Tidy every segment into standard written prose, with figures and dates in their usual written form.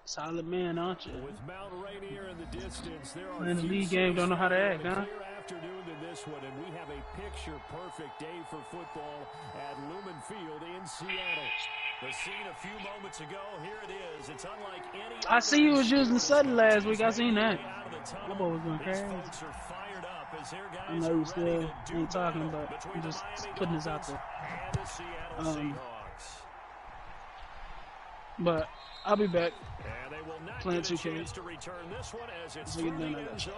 Solid man, aren't you? With Mount Rainier in the distance, there are in the league game, don't know how to act, huh? Afternoon than this one, and we have a picture-perfect day for football at Lumen Field in Seattle. The scene a few moments ago, here it is. It's unlike any. I see you was using Sutton last week. I seen that. That boy was going crazy. I know you still ain't talking, but I'm just putting this out there. But I'll be back playing 2K. So you done, I got you.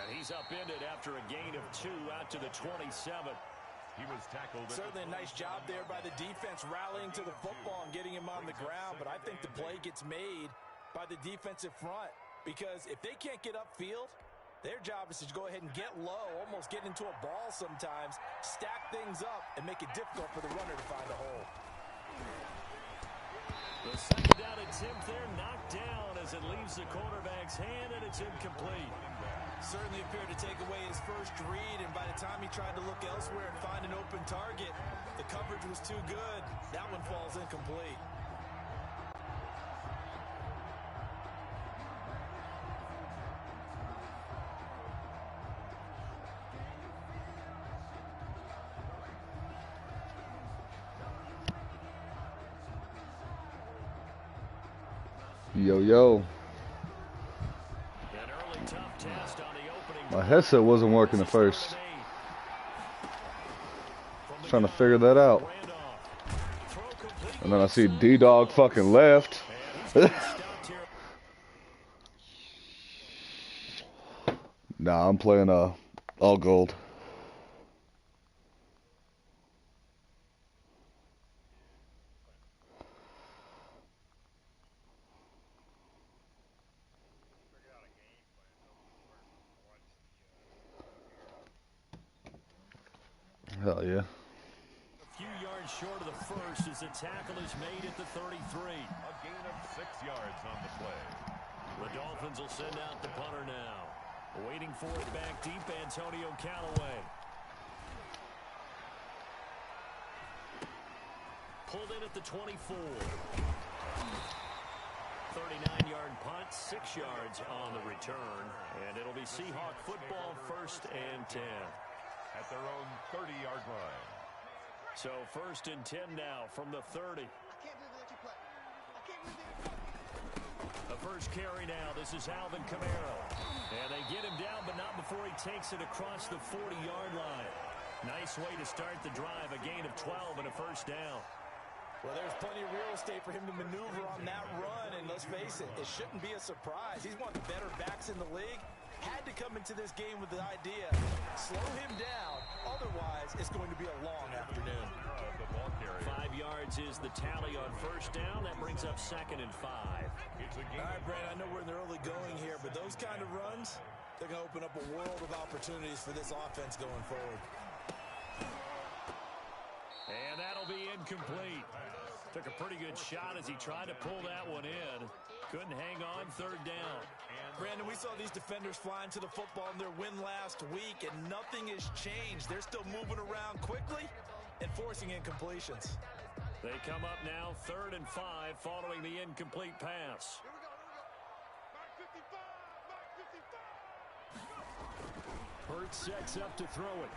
He's upended after a gain of 2 out to the 27. He was tackled. Certainly a nice job there by the defense rallying to the football and getting him on the ground, but I think the play gets made by the defensive front because if they can't get upfield, their job is to go ahead and get low, almost get into a ball sometimes, stack things up, and make it difficult for the runner to find a hole. The second down attempt there knocked down as it leaves the quarterback's hand, and it's incomplete. Certainly appeared to take away his first read, and by the time he tried to look elsewhere and find an open target, the coverage was too good. That one falls incomplete. Yo, yo. My headset wasn't working at first. Trying to figure that out. And then I see D-Dog fucking left. Nah, I'm playing all gold. Hell yeah. A few yards short of the first as the tackle is made at the 33. A gain of 6 yards on the play. The Dolphins will send out the punter now. Waiting for it back deep, Antonio Callaway. Pulled in at the 24. 39-yard punt, 6 yards on the return. And it'll be Seahawk football, 1st and 10. At their own 30-yard line. So 1st and 10 now from the 30. The first carry now. This is Alvin Kamara. And they get him down, but not before he takes it across the 40-yard line. Nice way to start the drive. A gain of 12 and a 1st down. Well, there's plenty of real estate for him to maneuver on that run. And let's face it, it shouldn't be a surprise. He's one of the better backs in the league. Had to come into this game with the idea, slow him down, otherwise it's going to be a long afternoon. 5 yards is the tally on 1st down. That brings up 2nd and 5. All right, Brad, I know we're in the early going here, but those kind of runs, they're going to open up a world of opportunities for this offense going forward. And that'll be incomplete. Took a pretty good shot as he tried to pull that one in. Couldn't hang on, 3rd down. Brandon, we saw these defenders flying to the football in their win last week, and nothing has changed. They're still moving around quickly and forcing incompletions. They come up now, 3rd and 5, following the incomplete pass. Hurts sets up to throw it.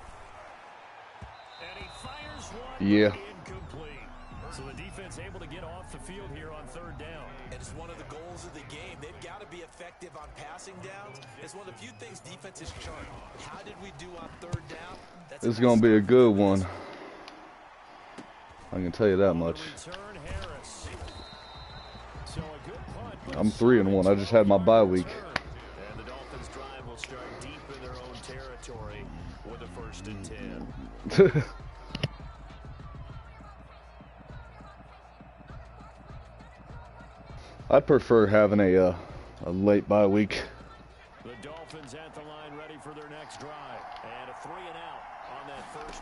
And he fires one. Yeah. Incomplete. So the defense able to get off the field here on 3rd down. And it's one of the goals of the game. They've got to be effective on passing downs. It's one of the few things defenses chart. How did we do on 3rd down? This is going to be a good one. I can tell you that much. I'm 3-1. I just had my bye week. And the Dolphins drive will start deep in their own territory with a 1st and 10. I'd prefer having a late bye week. The Dolphins at the line ready for their next drive. And a 3 and out on that 1st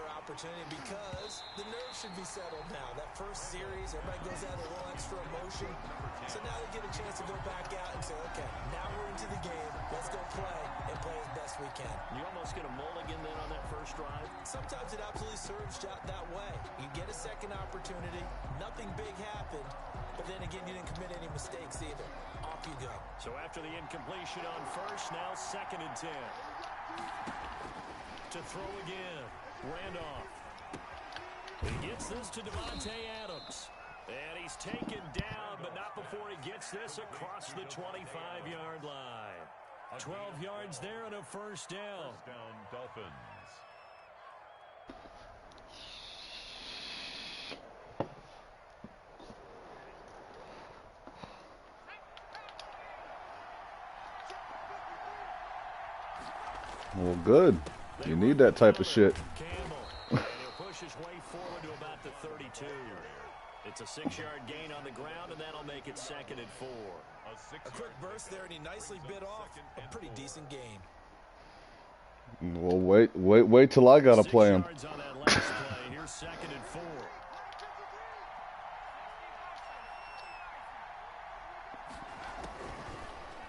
their opportunity because the nerves should be settled now. That first series, everybody goes out a little extra emotion. So now they get a chance to go back out and say, okay, now we're into the game. Let's go play and play as best we can. You almost get a mulligan then on that first drive. Sometimes it absolutely serves out that way. You get a second opportunity. Nothing big happened. But then again, you didn't commit any mistakes either. Off you go. So after the incompletion on first, now 2nd and 10. To throw again. Randolph. He gets this to Devontae Adams. And he's taken down, but not before he gets this across the 25-yard line. 12 yards there and a first down. First down, Dolphins. Well, good. You need that type of shit. Campbell. And he'll push his way forward to about the 32. It's a 6-yard gain on the ground, and that'll make it 2nd and 4. A quick burst there, and he nicely bit off a pretty decent gain. Well, wait till I gotta play him. 6 yards on that last play. Here's 2nd and 4.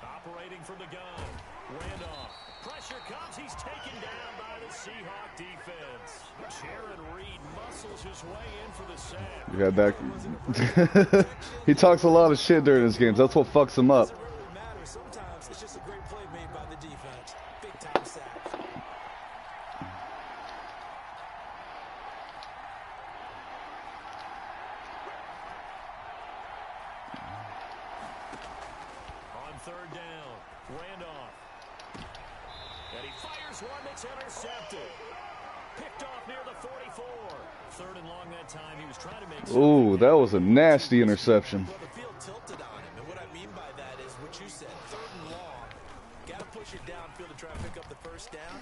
Operating from the gun. Randolph. Pressure comes. He's taken down by the Seahawk defense. Jaron Reed muscles his way in for the sack. You had that. He talks a lot of shit during his games. That's what fucks him up. Doesn't really matter. Sometimes it's just a great play made by the defense. Big time sack. On 3rd down, Randolph. And he fires one that's intercepted. Picked off near the 44. 3rd and long that time. He was trying to make. Ooh, that was a nasty interception. Well, the field tilted on him, and what I mean by that is what you said. 3rd and long. Got to push it downfield to try and pick up the first down.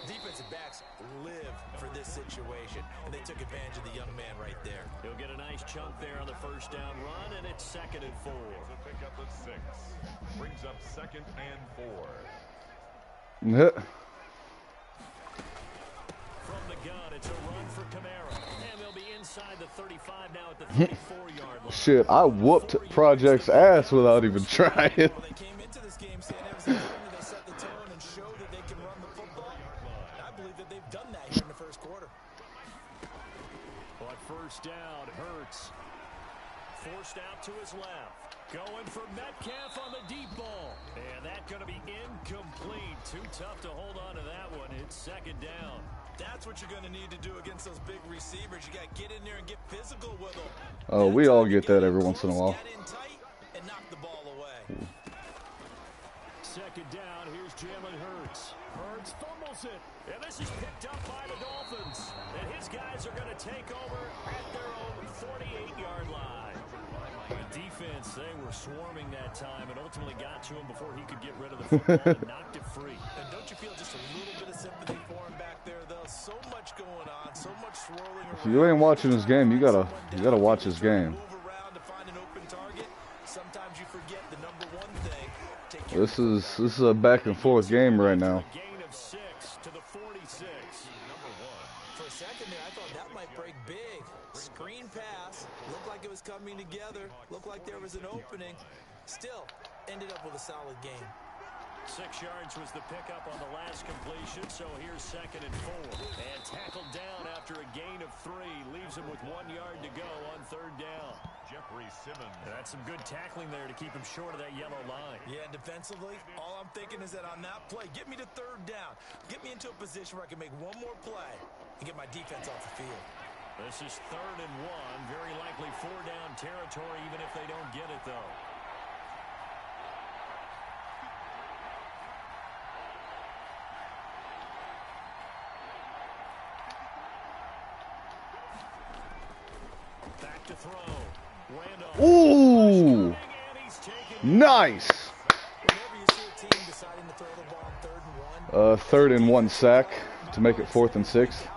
Defensive backs live for this situation, and they took advantage of the young man right there. He'll get a nice chunk there on the first down run, and it's 2nd and 4. To pick up at 6. Brings up 2nd and 4. From the gun, it's a run for Kamara. And they'll be inside the 35 now at the 34-yard line. Shit, I whooped Project's ass without even trying. Well, they came into this game saying it was important they set the tone and show that they can run the football. I believe that they've done that here in the first quarter. But first down, Hurts. Forced out to his left. Going for Metcalf on the deep ball. And that's going to be incomplete. Too tough to hold on to that one. It's 2nd down. That's what you're going to need to do against those big receivers. You got to get in there and get physical with them. Oh, we all get that every once in a while. Get in tight and knock the ball away. 2nd down, here's Jalen Hurts. Hurts fumbles it. And this is picked up by the Dolphins. And his guys are going to take over at their own 48-yard line. The defense, they were swarming that time and ultimately got to him before he could get rid of the football and knocked it free. And don't you feel just a little bit of sympathy for him back there, though? So much going on, so much swirling around. If you ain't watching this game, you gotta watch this game. Move around to find an open target. Sometimes you forget the number one thing. This is a back and forth game right now. Gain of 6 to the 46. For a second there, I thought that might break big. Screen pass. Looked like it was coming together. Looked like there was an opening. Still, ended up with a solid game. 6 yards was the pickup on the last completion, so here's 2nd and 4. And tackled down after a gain of 3. Leaves him with 1 yard to go on 3rd down. Jeffrey Simmons. That's some good tackling there to keep him short of that yellow line. Yeah, and defensively, all I'm thinking is that on that play, get me to 3rd down. Get me into a position where I can make one more play and get my defense off the field. This is 3rd and 1. Very likely 4-down territory, even if they don't get it, though. Back to throw. Randolph. Ooh, nice. Whenever you see a team deciding to throw the ball on 3rd and 1, 3rd and 1 sack to make it 4th and 6.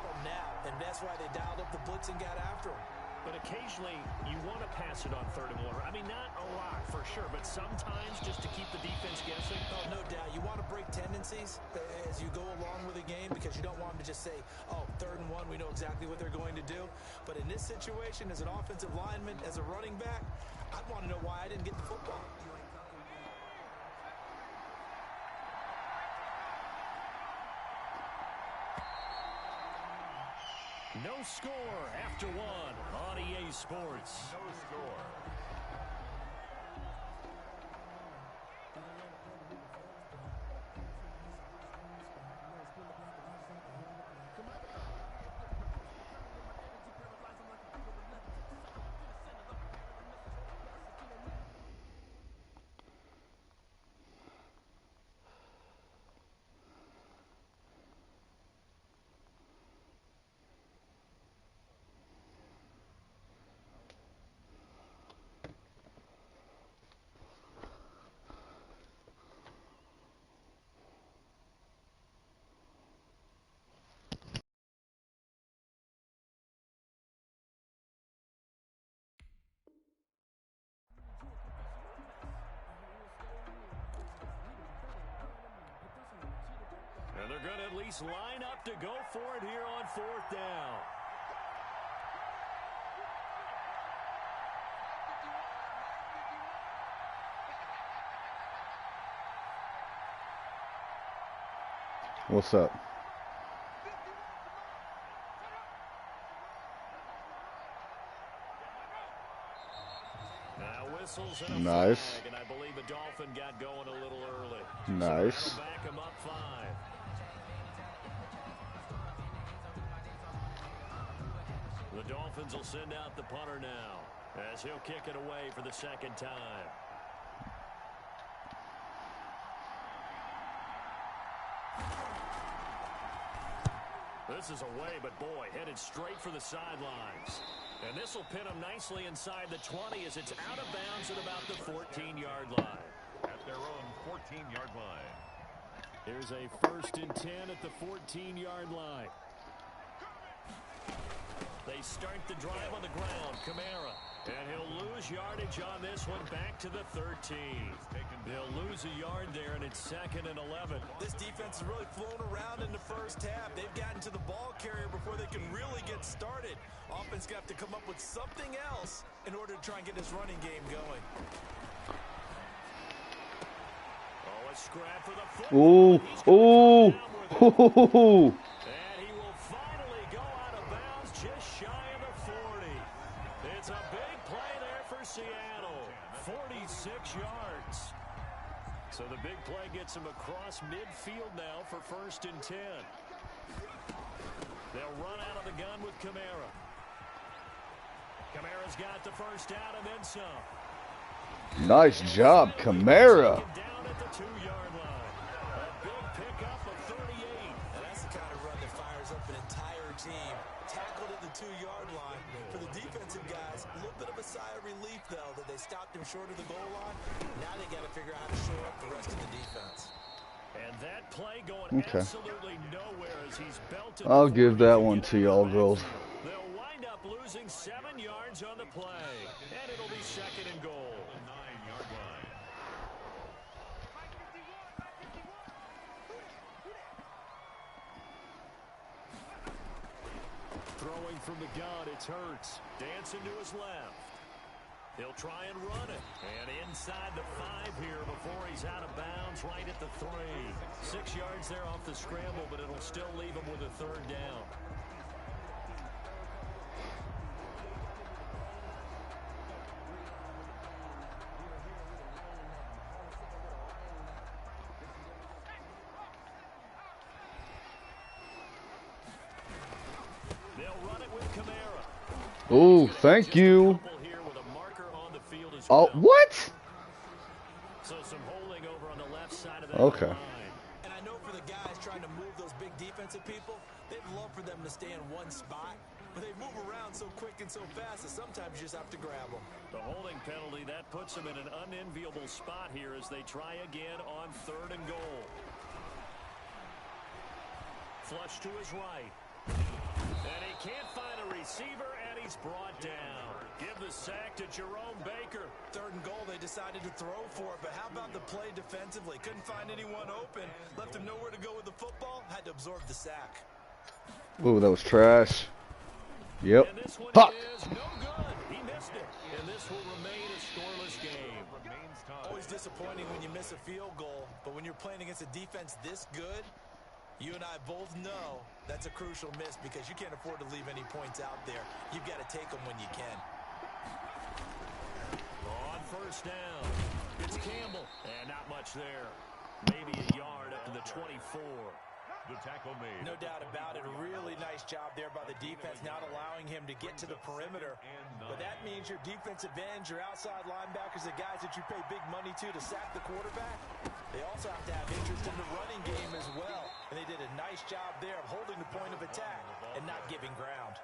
and that's why they dialed up the blitz and got after him. But occasionally, you want to pass it on 3rd and 1. I mean, not a lot for sure, but sometimes just to keep the defense guessing. Oh, no doubt. You want to break tendencies as you go along with the game because you don't want them to just say, oh, 3rd and 1, we know exactly what they're going to do. But in this situation, as an offensive lineman, as a running back, I'd want to know why I didn't get the football. No score after 1 on EA Sports. No score. And they're going to at least line up to go for it here on 4th down. What's up? Now whistles and a Nice. flag, and I believe the Dolphin got going a little early. Nice. So back him up 5. The Dolphins will send out the punter now as he'll kick it away for the 2nd time. This is away, but boy, headed straight for the sidelines. And this will pin him nicely inside the 20 as it's out of bounds at about the 14-yard line. At their own 14-yard line. Here's a 1st and 10 at the 14-yard line. They start the drive on the ground. Kamara. And he'll lose yardage on this one back to the 13. They'll lose a yard there, and it's 2nd and 11. This defense has really flown around in the first half. They've gotten to the ball carrier before they can really get started. Offense got to come up with something else in order to try and get this running game going. Oh, a scrap for the football. Ooh. Ooh. And he will finally go out of bounds just shy of the 40. It's a big play there for Seattle. 46 yards. So the big play gets him across midfield now for 1st and 10. They'll run out of the gun with Kamara. Kamara's got the 1st down and then some. Nice job, Kamara. Down at the 2-yard line. A big pickup of 38. And that's the kind of run that fires up an entire team. Tackled at the 2-yard line. For the defensive guys, a little bit of a sigh of relief, though, that they stopped him short of the goal line. Now they got to figure out how to shore up the rest of the defense. And that play going absolutely nowhere as he's belted. I'll give that one to y'all girls. They'll wind up losing 7 yards on the play. And it'll be 2nd and goal. 9-yard line. Throwing from the gun, it's Hurts. Dancing to his left. He'll try and run it. And inside the 5 here before he's out of bounds right at the 3. 6 yards there off the scramble, but it'll still leave him with a 3rd down. They'll run it with Kamara. Ooh, thank you. Oh, what? So some holding over on the left side of that Okay. line. And I know for the guys trying to move those big defensive people, they'd love for them to stay in one spot. But they move around so quick and so fast that sometimes you just have to grab them. The holding penalty, that puts them in an unenviable spot here as they try again on 3rd and goal. Flush to his right. And he can't find a receiver, and he's brought down. Give the sack to Jerome Baker. 3rd and goal, they decided to throw for it, but how about the play defensively? Couldn't find anyone open, left him nowhere to go with the football, had to absorb the sack. Ooh, that was trash. Yep. And this one Fuck. is no good. He missed it. And this will remain a scoreless game. Always disappointing when you miss a field goal, but when you're playing against a defense this good, you and I both know that's a crucial miss because you can't afford to leave any points out there. You've got to take them when you can. On 1st down, it's Campbell. And not much there. Maybe a yard up to the 24. The tackle made. No doubt about it. A really nice job there by the defense, not allowing him to get to the perimeter. But that means your defensive ends, your outside linebackers, the guys that you pay big money to sack the quarterback, they also have to have interest in the running game as well. And they did a nice job there of holding the point of attack and not giving ground.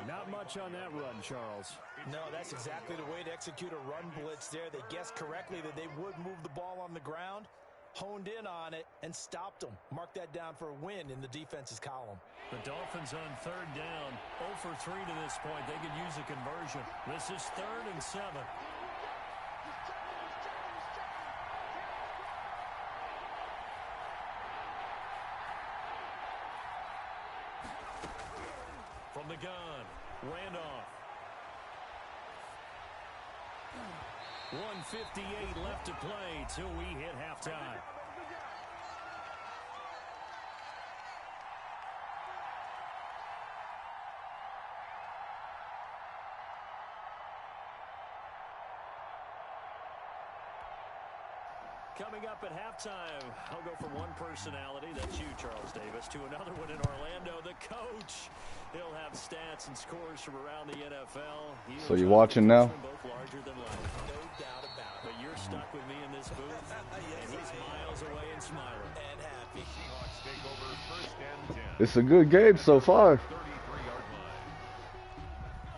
Not much on that run, Charles. No, that's exactly the way to execute a run blitz there. They guessed correctly that they would move the ball on the ground, honed in on it, and stopped them. Mark that down for a win in the defense's column. The Dolphins on 3rd down, 0 for 3 to this point. They could use a conversion. This is 3rd and 7. From the gun, Randolph. 1:58 left to play till we hit halftime. Coming up at halftime, I'll go from one personality, that's you, Charles Davis, to another one in Orlando, the coach. He'll have stats and scores from around the NFL. So you watching now? Both larger than life. No doubt about it. But you're stuck with me in this booth, and he's miles away and smiling. And happy. Seahawks take over 1st and 10. It's a good game so far. 33-yard line.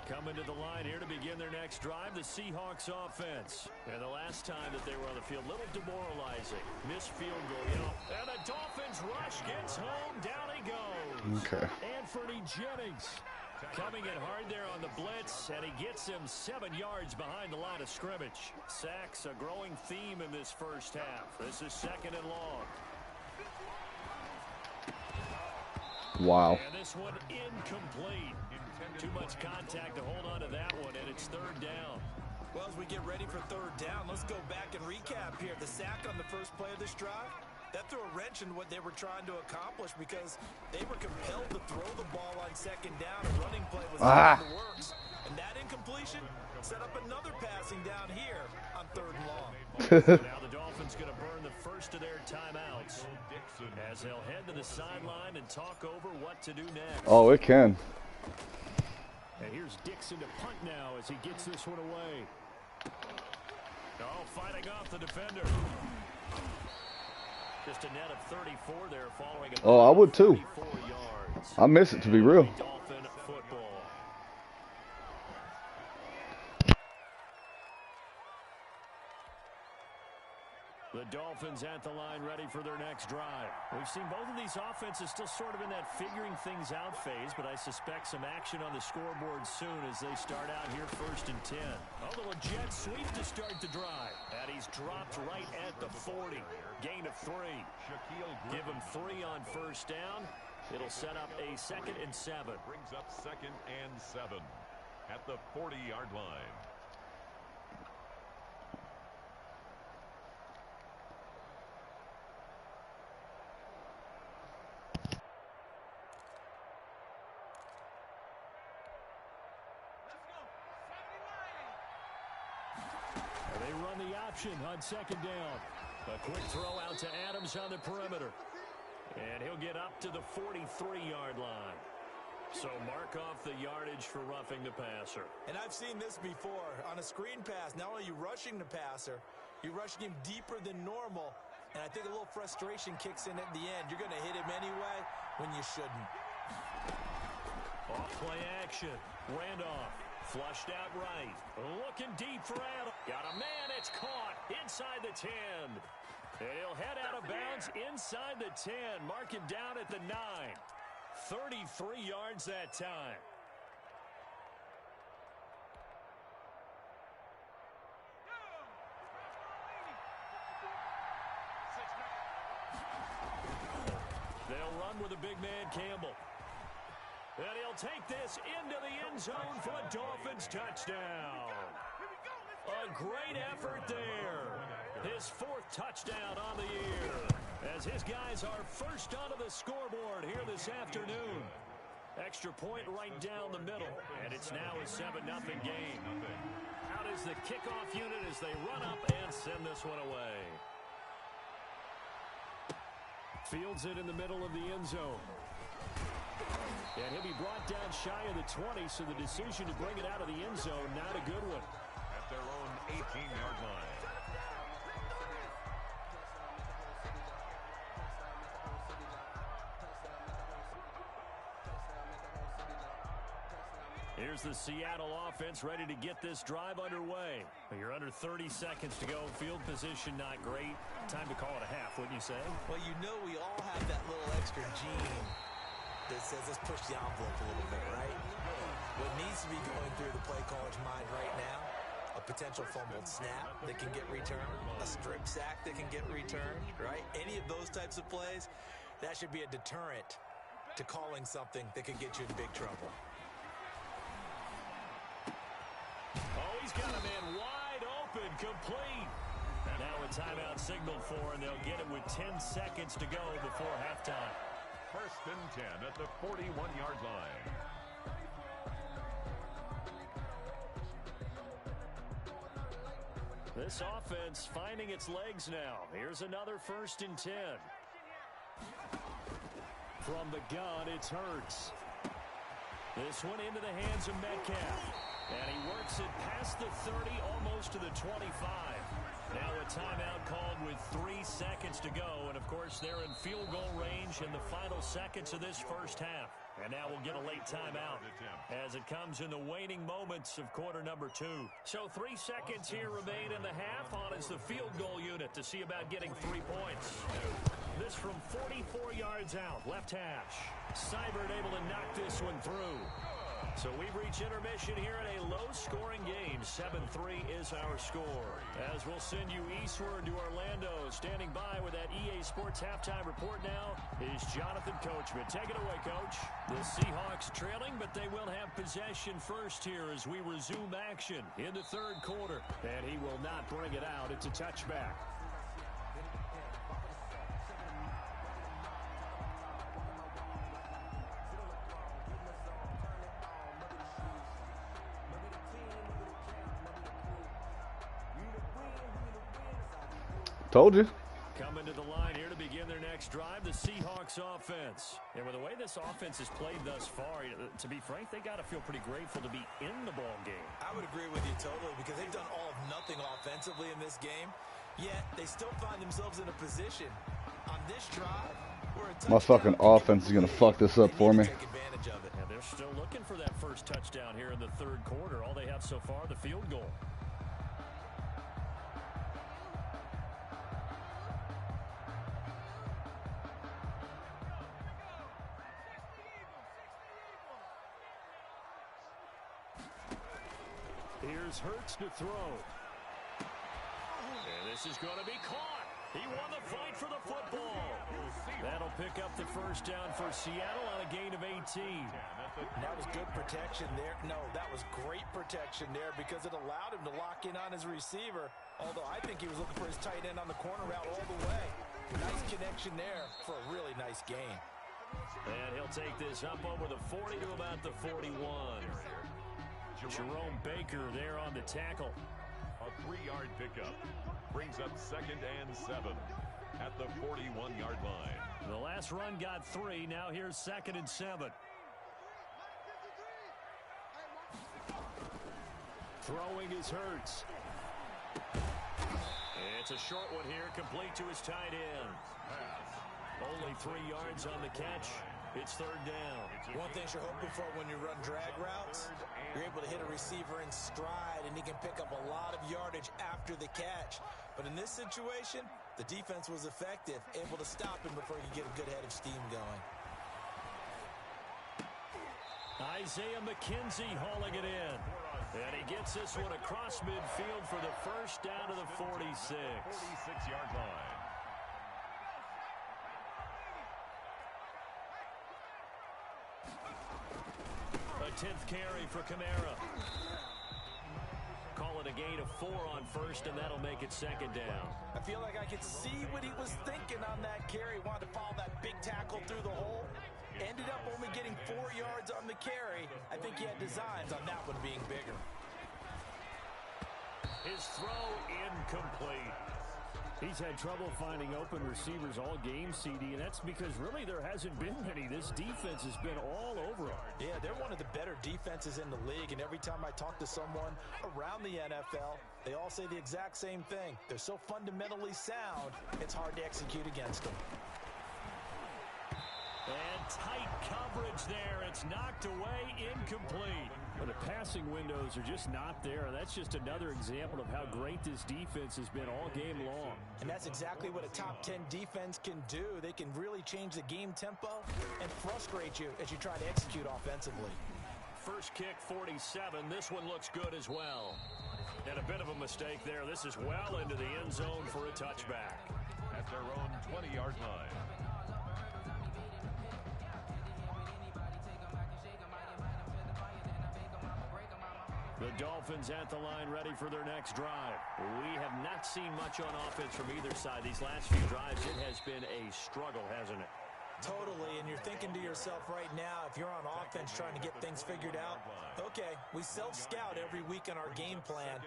Coming to the line here to begin their next drive, the Seahawks offense. And the last time that they were on the field, little demoralizing. Missed field goal, and the Dolphins rush gets home. Down he goes. Okay. Anthony Jennings coming in hard there on the blitz, and he gets him 7 yards behind the line of scrimmage. Sacks, a growing theme in this first half. This is 2nd and long. Wow. And this one incomplete. Too much contact to hold on to that one, and it's 3rd down. Well, as we get ready for 3rd down, let's go back and recap here. The sack on the first play of this drive, that threw a wrench in what they were trying to accomplish because they were compelled to throw the ball on 2nd down. A running play was out of the works. And that incompletion set up another passing down here on 3rd and long. Now the Dolphins going to burn the first of their timeouts as they'll head to the sideline and talk over what to do next. Oh, it can. And here's Dixon to punt now as he gets this one away. Oh, fighting off the defender. Just a net of 34 there following a Oh, I would too. 34 yards. I miss it, to be real. Dolphin football. The Dolphins at the line ready for their next drive. We've seen both of these offenses still sort of in that figuring things out phase, but I suspect some action on the scoreboard soon as they start out here 1st and 10. A little jet sweep to start the drive. And he's dropped right at the 40. Gain of 3. Give him 3 on 1st down. It'll set up a 2nd and 7. Brings up 2nd and 7 at the 40-yard line. They run the option on 2nd down. A quick throw out to Adams on the perimeter. And he'll get up to the 43-yard line. So mark off the yardage for roughing the passer. And I've seen this before. On a screen pass, not only are you rushing the passer, you're rushing him deeper than normal. And I think a little frustration kicks in at the end. You're going to hit him anyway when you shouldn't. Off play action. Randolph. Flushed out right. Looking deep for Adams. Got a man. It's caught inside the 10. And he'll head out of bounds inside the 10. Mark him down at the 9. 33 yards that time. run with a big man, Campbell. And he'll take this into the end zone for a Dolphins touchdown. A great effort there. His 4th touchdown on the year, as his guys are first onto the scoreboard here this afternoon. Extra point right down the middle, and it's now a 7-0 game. Out is the kickoff unit as they run up and send this one away. Fields it in the middle of the end zone. And he'll be brought down shy of the 20, so the decision to bring it out of the end zone, not a good one. At their own 18-yard line. Here's the Seattle offense ready to get this drive underway. You're under 30 seconds to go. Field position not great. Time to call it a half, wouldn't you say? Well, you know we all have that little extra gene that says let's push the envelope a little bit, right? What needs to be going through the play caller's mind right now, a potential fumbled snap that can get returned, a strip sack that can get returned, right? Any of those types of plays, that should be a deterrent to calling something that could get you in big trouble. Oh, he's got a man wide open, complete. Now a timeout signaled for, and they'll get it with 10 seconds to go before halftime. 1st and 10 at the 41-yard line. This offense finding its legs now. Here's another 1st and 10. From the gun, it's Hurts. This one into the hands of Metcalf. And he works it past the 30, almost to the 25. Now a timeout called with 3 seconds to go. And, of course, they're in field goal range in the final seconds of this first half. And now we'll get a late timeout as it comes in the waning moments of quarter number 2. So 3 seconds here remain in the half. On is the field goal unit to see about getting 3 points. This from 44 yards out, left hash. Seibert able to knock this one through. So we've reached intermission here in a low-scoring game. 7-3 is our score. As we'll send you eastward to Orlando. Standing by with that EA Sports halftime report now is Jonathan Coachman. Take it away, Coach. The Seahawks trailing, but they will have possession first here as we resume action in the 3rd quarter. And he will not bring it out. It's a touchback. Told you. Coming to the line here to begin their next drive, the Seahawks offense. And with the way this offense has played thus far, to be frank, they got to feel pretty grateful to be in the ball game. I would agree with you totally because they've done all of nothing offensively in this game, yet they still find themselves in a position on this drive where my fucking offense is going to fuck this up for me. Take advantage of it. And they're still looking for that first touchdown here in the 3rd quarter. All they have so far, the field goal. Here's Hurts to throw. And this is going to be caught. He won the fight for the football. That'll pick up the first down for Seattle on a gain of 18. That was good protection there. No, that was great protection there because it allowed him to lock in on his receiver. Although I think he was looking for his tight end on the corner route all the way. Nice connection there for a really nice gain. And he'll take this up over the 40 to about the 41. Jerome Baker there on the tackle. A 3-yard pickup brings up 2nd and 7 at the 41-yard line. The last run got 3. Now here's 2nd and 7. Throwing is Hurts. It's a short one here, complete to his tight end. Only 3 yards on the catch. It's 3rd down. One thing you're hoping for when you run drag routes, you're able to hit a receiver in stride, and he can pick up a lot of yardage after the catch. But in this situation, the defense was effective, able to stop him before he could get a good head of steam going. Isaiah McKenzie hauling it in. And he gets this one across midfield for the first down to the 46. 46-yard line. 10th carry for Kamara. Call it a gain of 4 on first, and that'll make it second down. I feel like I could see what he was thinking on that carry. Wanted to follow that big tackle through the hole. Ended up only getting 4 yards on the carry. I think he had designs on that one being bigger. His throw incomplete. He's had trouble finding open receivers all game, CD, and that's because really there hasn't been many. This defense has been all over him. Yeah, they're one of the better defenses in the league, and every time I talk to someone around the NFL, they all say the exact same thing. They're so fundamentally sound, it's hard to execute against them. And tight coverage there. It's knocked away, incomplete. But the passing windows are just not there. That's just another example of how great this defense has been all game long. And that's exactly what a top 10 defense can do. They can really change the game tempo and frustrate you as you try to execute offensively. First kick, 47. This one looks good as well. And a bit of a mistake there. This is well into the end zone for a touchback. At their own 20-yard line. The Dolphins at the line ready for their next drive. We have not seen much on offense from either side. These last few drives, it has been a struggle, hasn't it? Totally, and you're thinking to yourself right now, if you're on offense trying to get things figured out, okay, we self-scout every week on our game plan.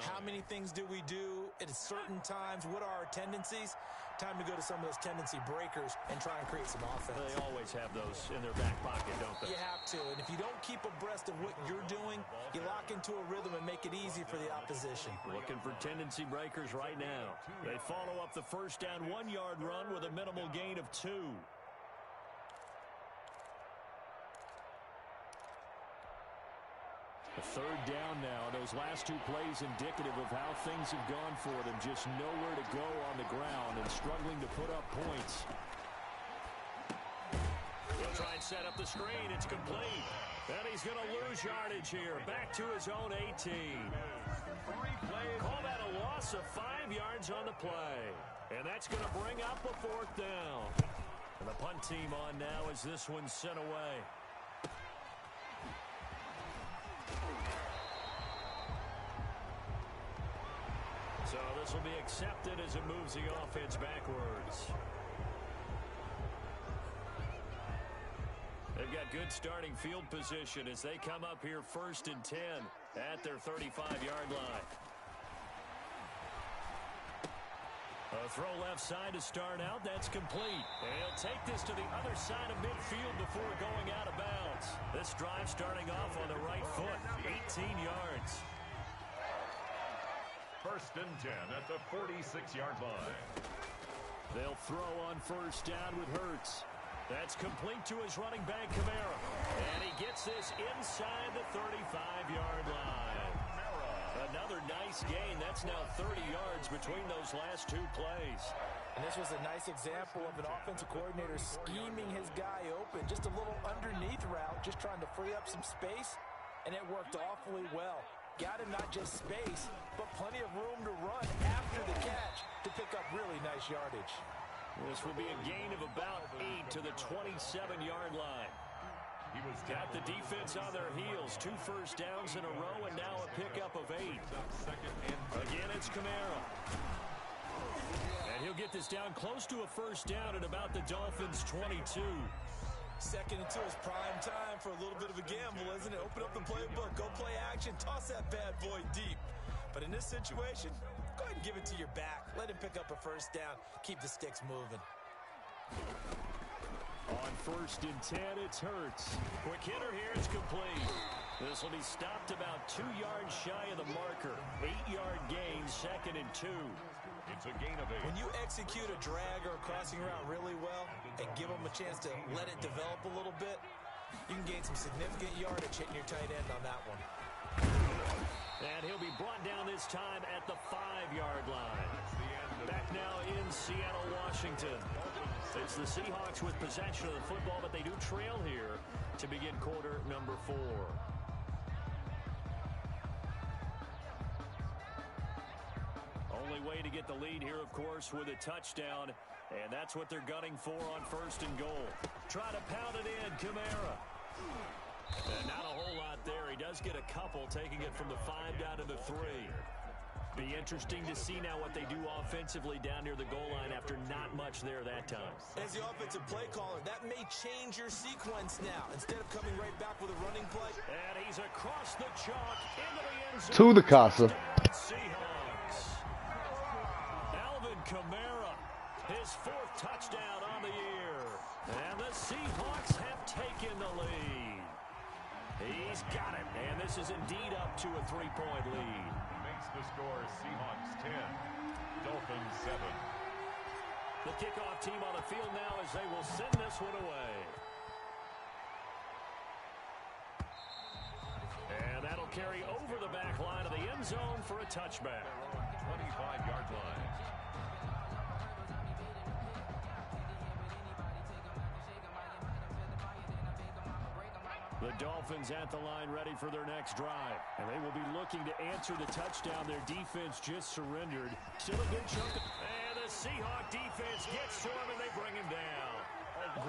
How many things do we do at certain times? What are our tendencies? Time to go to some of those tendency breakers and try and create some offense. They always have those in their back pocket, don't they? You have to, and if you don't keep abreast of what you're doing, you lock into a rhythm and make it easy for the opposition. Looking for tendency breakers right now. They follow up the first down 1-yard run with a minimal gain of 2. A third down now. Those last 2 plays indicative of how things have gone for them. Just nowhere to go on the ground and struggling to put up points. He'll try and set up the screen. It's complete. And he's going to lose yardage here. Back to his own 18. Call that a loss of 5 yards on the play. And that's going to bring up a 4th down. And the punt team on now as this one's sent away. So this will be accepted as it moves the offense backwards. They've got good starting field position as they come up here 1st and 10 at their 35-yard line. A throw left side to start out. That's complete. And he'll take this to the other side of midfield before going out of bounds. This drive starting off on the right foot, 18 yards. 1st and 10 at the 46-yard line. They'll throw on 1st down with Hurts. That's complete to his running back, Kamara. And he gets this inside the 35-yard line. Another nice gain. That's now 30 yards between those last 2 plays. And this was a nice example of an offensive coordinator scheming his guy open. Just a little underneath route, just trying to free up some space, and it worked awfully well. Got him not just space, but plenty of room to run after the catch to pick up really nice yardage. This will be a gain of about 8 to the 27-yard line. He was got the defense on their heels. 2 first downs in a row and now a pickup of 8. Again, it's Kamara. And he'll get this down close to a 1st down at about the Dolphins' 22. 2nd and 2 is prime time for a little bit of a gamble, isn't it? Open up the playbook, go play action, toss that bad boy deep. But in this situation, go ahead and give it to your back. Let him pick up a 1st down. Keep the sticks moving. On 1st and 10, it's Hurts. Quick hitter here, it's complete. This will be stopped about 2 yards shy of the marker. 8-yard gain, 2nd and 2. It's a gain of 8. When you execute a drag or a crossing route really well and give them a chance to let it develop a little bit, you can gain some significant yardage hitting your tight end on that one. And he'll be brought down this time at the 5-yard line. Back now in Seattle, Washington. It's the Seahawks with possession of the football, but they do trail here to begin quarter number 4. Only way to get the lead here, of course, with a touchdown, and that's what they're gunning for on 1st and goal. Try to pound it in, Kamara. And not a whole does get a couple, taking it from the 5 down to the 3. Be interesting to see now what they do offensively down near the goal line after not much there that time. As the offensive play caller, that may change your sequence now. Instead of coming right back with a running play. And he's across the chalk into the end zone. To the Casa. Seahawks. Alvin Kamara, his 4th touchdown on the year. And the Seahawks have taken the lead. He's got it. And this is indeed up to a 3-point lead. Makes the score Seahawks 10, Dolphins 7. The kickoff team on the field now as they will send this one away. And that'll carry over the back line of the end zone for a touchback. 25-yard line. The Dolphins at the line ready for their next drive. And they will be looking to answer the touchdown their defense just surrendered. Still a good chunk. And the Seahawk defense gets to him and they bring him down.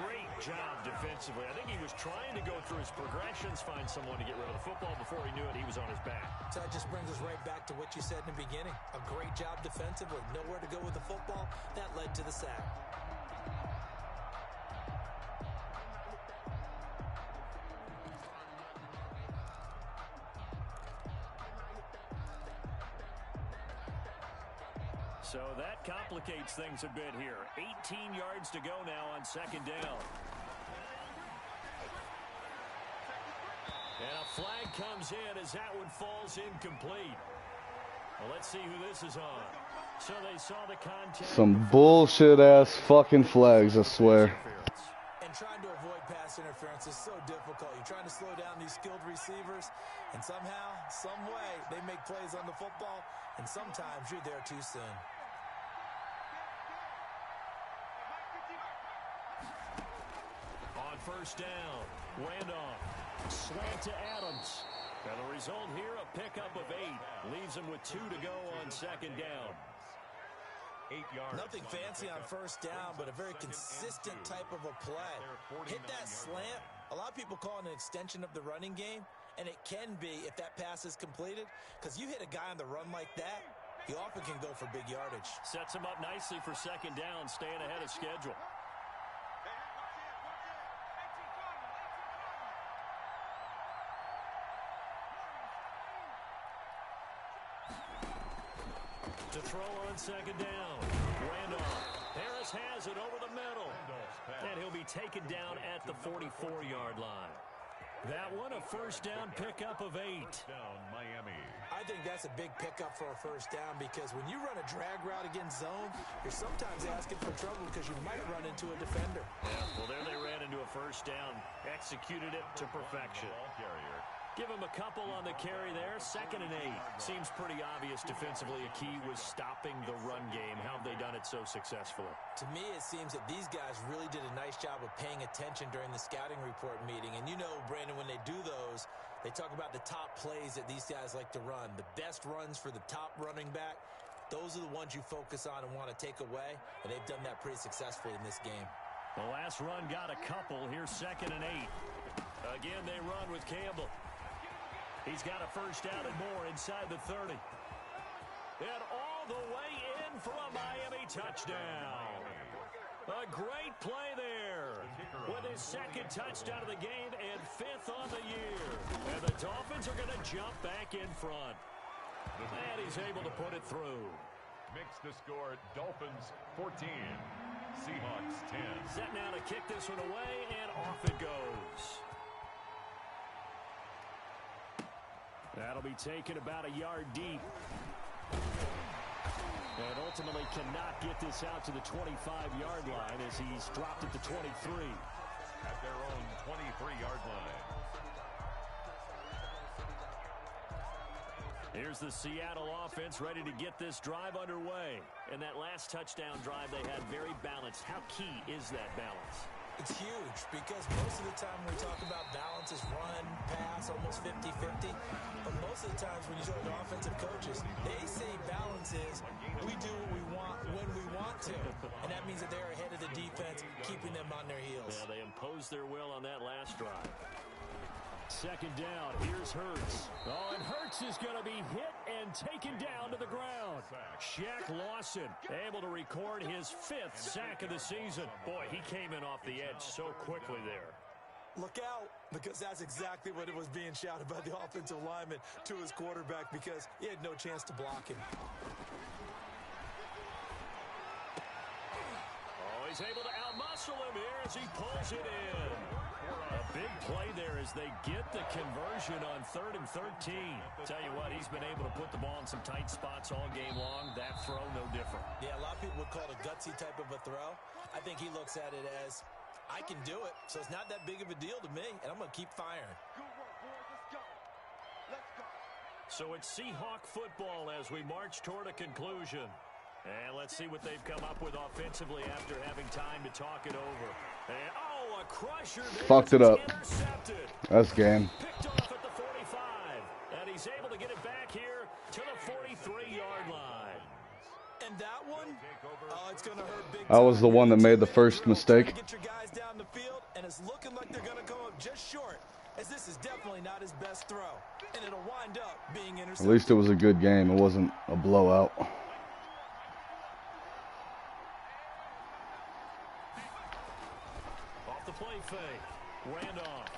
Great job defensively. I think he was trying to go through his progressions, find someone to get rid of the football. Before he knew it, he was on his back. So that just brings us right back to what you said in the beginning. A great job defensively. Nowhere to go with the football. That led to the sack. So that complicates things a bit here. 18 yards to go now on 2nd down. And a flag comes in as that one falls incomplete. Well, let's see who this is on. So they saw the contact. Some bullshit-ass fucking flags, I swear. And trying to avoid pass interference is so difficult. You're trying to slow down these skilled receivers, and somehow, some way, they make plays on the football, and sometimes you're there too soon. On 1st down, Randolph, slant to Adams. And the result here, a pickup of 8. Leaves him with 2 to go on 2nd down. 8 yards. Nothing fancy on 1st down, but a very consistent type of a play. Hit that slant. A lot of people call it an extension of the running game, and it can be if that pass is completed, because you hit a guy on the run like that, he often can go for big yardage. Sets him up nicely for 2nd down, staying ahead of schedule. To throw on 2nd down. Randolph. Harris has it over the middle. And he'll be taken down at the 44-yard line. That one, a 1st down pickup of 8. Down Miami. I think that's a big pickup for a 1st down, because when you run a drag route against zone, you're sometimes asking for trouble because you might run into a defender. Yeah, well, there they ran into a 1st down. Executed it to perfection. Ball carrier. Give him a couple on the carry there. 2nd and 8. Seems pretty obvious defensively a key was stopping the run game. How have they done it so successfully? To me, it seems that these guys really did a nice job of paying attention during the scouting report meeting. And you know, Brandon, when they do those, they talk about the top plays that these guys like to run. The best runs for the top running back. Those are the ones you focus on and want to take away. And they've done that pretty successfully in this game. The last run got a couple. Here's 2nd and 8. Again, they run with Campbell. He's got a 1st down and more inside the 30. And all the way in for a Miami touchdown. A great play there. With his 2nd touchdown of the game and 5th on the year. And the Dolphins are going to jump back in front. And he's able to put it through. Makes the score Dolphins 14, Seahawks 10. Set now to kick this one away, and off it goes. That'll be taken about a yard deep. And ultimately cannot get this out to the 25-yard line as he's dropped at the 23. At their own 23-yard line. Here's the Seattle offense ready to get this drive underway. And that last touchdown drive they had very balanced. How key is that balance? It's huge, because most of the time when we talk about balance is run, pass, almost 50-50. But most of the times when you talk to offensive coaches, they say balance is we do what we want when we want to. And that means that they're ahead of the defense, keeping them on their heels. Yeah, they imposed their will on that last drive. Second down, here's Hurts. Oh, and Hurts is going to be hit and taken down to the ground. Shaq Lawson able to record his 5th sack of the season. Boy, he came in off the edge so quickly there. Look out, because that's exactly what it was being shouted by the offensive lineman to his quarterback, because he had no chance to block him. Oh, he's able to outmuscle him here as he pulls it in. A big play there as they get the conversion on 3rd and 13. Tell you what, he's been able to put the ball in some tight spots all game long. That throw, no different. Yeah, a lot of people would call it a gutsy type of a throw. I think he looks at it as, I can do it, so it's not that big of a deal to me, and I'm going to keep firing. Good work, boys. Let's go. Let's go. So it's Seahawk football as we march toward a conclusion. And let's see what they've come up with offensively after having time to talk it over. And, oh, a crusher there. Fucked it up. Intercepted. That's game. Picked off at the 45. And he's able to get it back here to the 43-yard line. And that one, it's going to hurt big I was the one that made the first mistake. Get your guys down the field, and it's looking like they're going to come up just short, as this is definitely not his best throw. And it'll wind up being intercepted. At least it was a good game. It wasn't a blowout. Play fake. Randolph.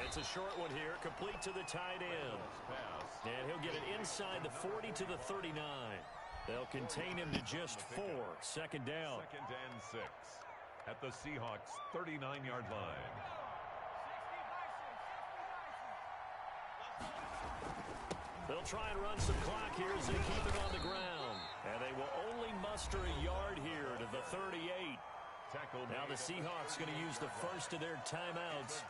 It's a short one here, complete to the tight end. And he'll get it inside the 40 to the 39. They'll contain him to just 4. Second down. 2nd and 6 at the Seahawks 39-yard line. They'll try and run some clock here as they keep it on the ground. And they will only muster a yard here to the 38. Now the Seahawks going to use the first of their timeouts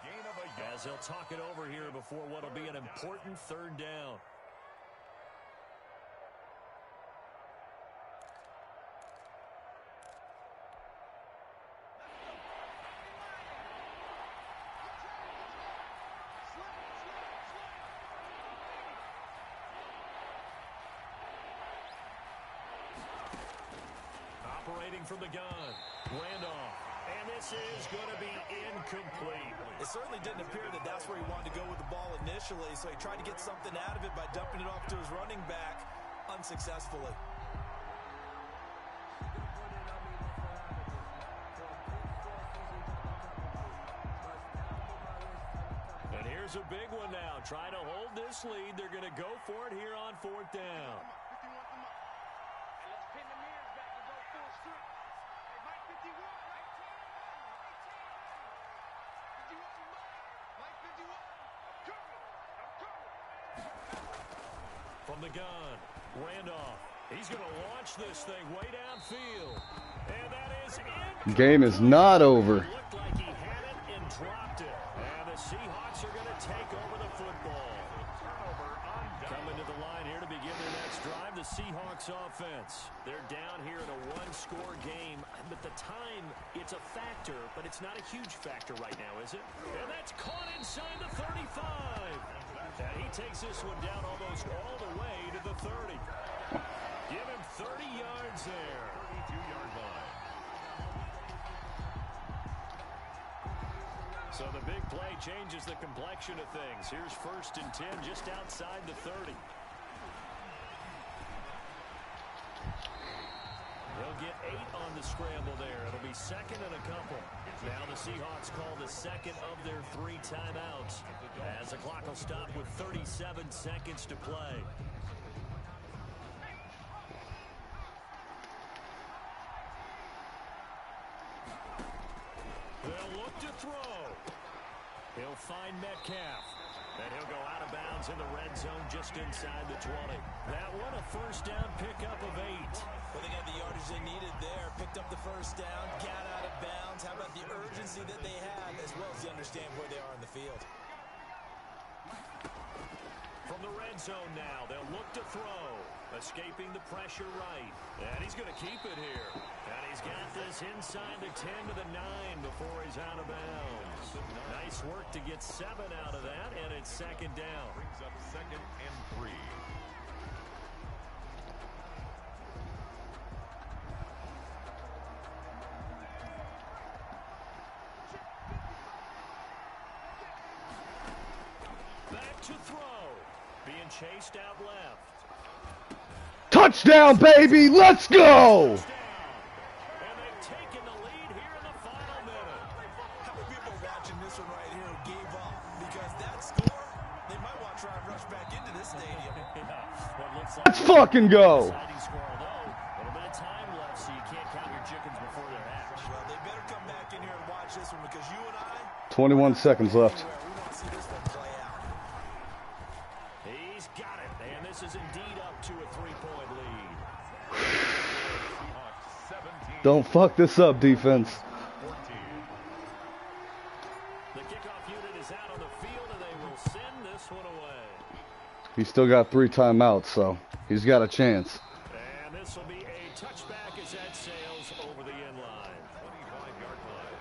as they'll talk it over here before what will be an important 3rd down. Operating from the gun. Randolph. And this is going to be incomplete. It certainly didn't appear that that's where he wanted to go with the ball initially, so he tried to get something out of it by dumping it off to his running back unsuccessfully. And here's a big one now. Trying to hold this lead. They're going to go for it here on 4th down. From the gun, Randolph. He's going to launch this thing way downfield. And that is it. Game is not over. Looked like he had it and dropped it. And the Seahawks are going to take over the football. Coming to the line here to begin their next drive, the Seahawks offense. They're down here in a 1-score game. But the time, it's a factor, but it's not a huge factor right now, is it? And that's caught inside the 35. And he takes this one down almost all the way to the 30. Give him 30 yards there. 32-yard line. So the big play changes the complexion of things. Here's 1st and 10 just outside the 30. He'll get 8 on the scramble there. It'll be 2nd and a couple. Now the Seahawks call the 2nd of their 3 timeouts as the clock will stop with 37 seconds to play. They'll look to throw. He'll find Metcalf. And he'll go out of bounds in the red zone just inside the 20. That one a 1st down pickup of 8. Well, they got the yardage they needed there. Picked up the 1st down, got out of bounds. How about the urgency that they had, as well as they understand where they are in the field. From the red zone now, they'll look to throw. Escaping the pressure right. And he's going to keep it here. And he's got this inside the 10 to the 9 before he's out of bounds. Nice work to get 7 out of that, and it's 2nd down. Brings up 2nd and 3. to throw. Being chased out left. Touchdown, baby! Let's go! And they've taken the lead here in the final minute. How many people watching this one right here who gave up? Because that score, they might want to try and rush back into this stadium. Let's fucking go! Exciting score, although a little bit of time left, so you can't count your chickens before they're hatched. Well, they better come back in here and watch this one because you and I, 21 seconds left. we want to see this one play out. He's got it, and this is indeed up to a 3-point lead. Seahawks 17. Don't fuck this up, defense. 14. The kickoff unit is out on the field, and they will send this one away. He's still got 3 timeouts, so he's got a chance. And this will be a touchback as that sails over the end line. 25-yard line.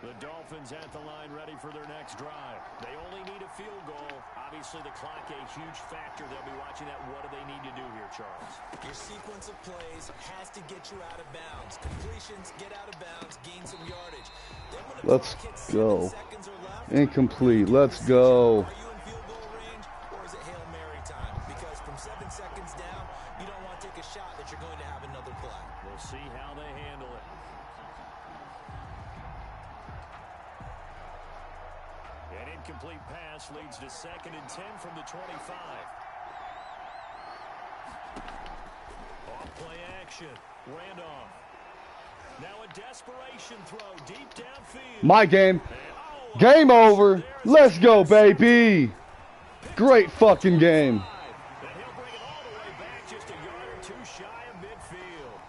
The Dolphins at the line ready for their next drive. They only need a field goal. Obviously, the clock a huge factor. They'll be watching that. What do they need to do here, Charles? Your sequence of plays has to get you out of bounds. Completions, get out of bounds, gain some yardage. Then when the Let's clock hits go. 7 seconds or left, Incomplete. Let's go. are you in field goal range or is it Hail Mary time? Because from 7 seconds down, you don't want to take a shot that you're going to have another play. We'll see how they handle it. An incomplete pass leads to 2nd and 10 from the 25. Off play action. Randolph. Now a desperation throw deep downfield. My game. And, Game over. Let's go, baby. Great fucking game. And he'll bring it all the way back just a yard or 2 shy of midfield.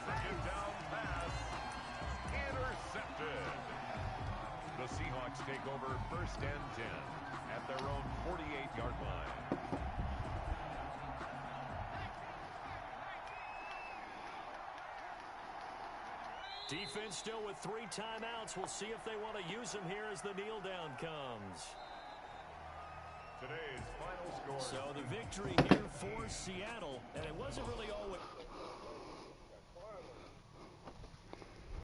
Second down pass. Intercepted. The Seahawks take over 1st and 10 at their own 48-yard line. Defense still with 3 timeouts. We'll see if they want to use them here as the kneel down comes. Today's final score. So the victory here for Seattle, and it wasn't really all what